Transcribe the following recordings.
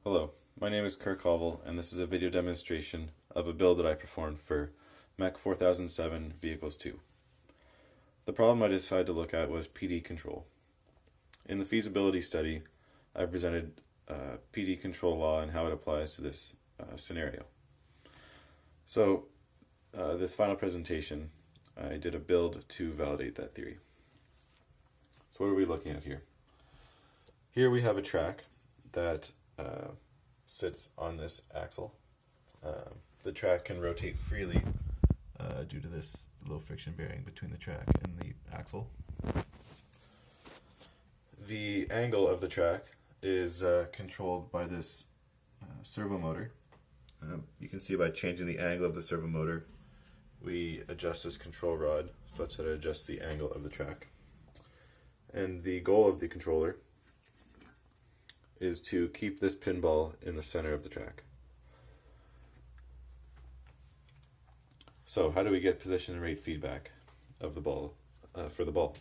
Hello, my name is Kirk Hovell, and this is a video demonstration of a build that I performed for Mech 4007 Vehicles 2. The problem I decided to look at was PD control. In the feasibility study, I presented PD control law and how it applies to this scenario. So, this final presentation, I did a build to validate that theory. So what are we looking at here? Here we have a track that sits on this axle. The track can rotate freely due to this low friction bearing between the track and the axle. The angle of the track is controlled by this servo motor. You can see by changing the angle of the servo motor, we adjust this control rod such that it adjusts the angle of the track. And the goal of the controller is to keep this pinball in the center of the track. So how do we get position and rate feedback of the ball for the ball?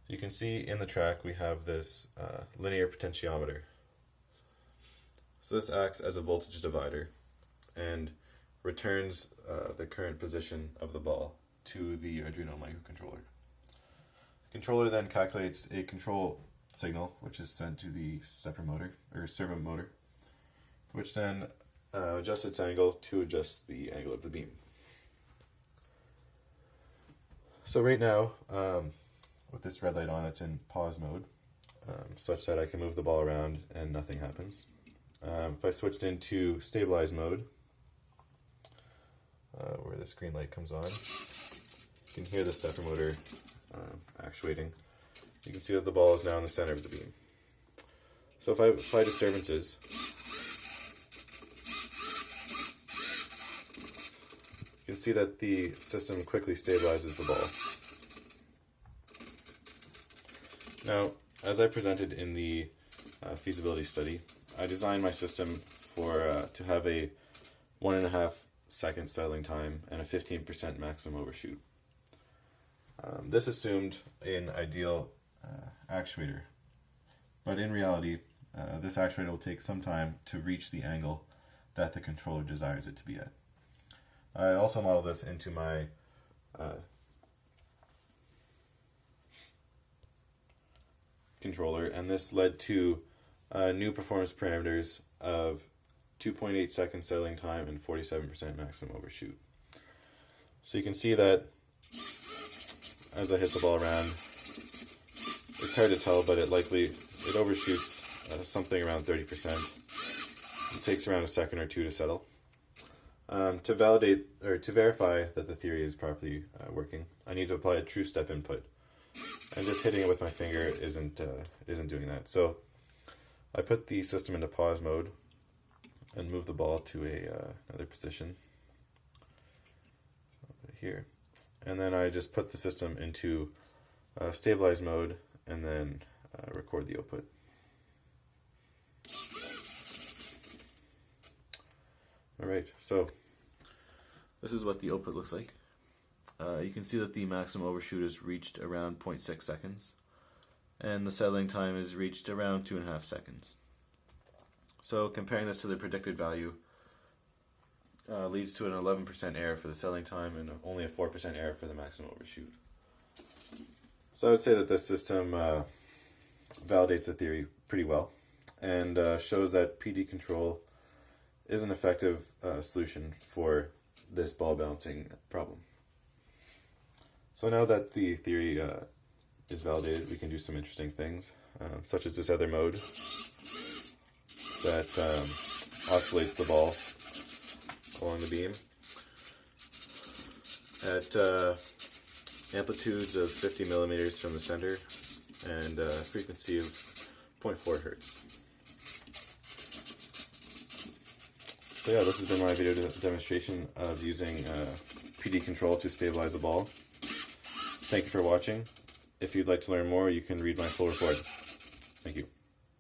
You can see in the track we have this linear potentiometer. So this acts as a voltage divider and returns the current position of the ball to the Arduino microcontroller. The controller then calculates a control signal, which is sent to the stepper motor or servo motor, which then adjusts its angle to adjust the angle of the beam. So right now, with this red light on, it's in pause mode, such that I can move the ball around and nothing happens. If I switched into stabilize mode, where this green light comes on, you can hear the stepper motor actuating. You can see that the ball is now in the center of the beam. So if I apply disturbances, you can see that the system quickly stabilizes the ball. Now, as I presented in the feasibility study, I designed my system for to have a 1.5 second settling time and a 15% maximum overshoot. This assumed an ideal actuator, but in reality, this actuator will take some time to reach the angle that the controller desires it to be at. I also modeled this into my controller, and this led to new performance parameters of 2.8 second settling time and 47% maximum overshoot. So you can see that as I hit the ball around, it's hard to tell, but it overshoots something around 30%. It takes around a second or two to settle. To validate or to verify that the theory is properly working, I need to apply a true step input, and just hitting it with my finger isn't doing that. So I put the system into pause mode and move the ball to another position over here, and then I just put the system into stabilize mode and then record the output. Alright, so this is what the output looks like. You can see that the maximum overshoot is reached around 0.6 seconds, and the settling time is reached around 2.5 seconds. So comparing this to the predicted value leads to an 11% error for the settling time and only a 4% error for the maximum overshoot. So I would say that this system validates the theory pretty well and shows that PD control is an effective solution for this ball bouncing problem. So now that the theory is validated, we can do some interesting things, such as this other mode that oscillates the ball along the beam at amplitudes of 50 millimeters from the center and a frequency of 0.4 hertz. So yeah, this has been my video demonstration of using PD control to stabilize the ball. Thank you for watching. If you'd like to learn more, you can read my full report. Thank you.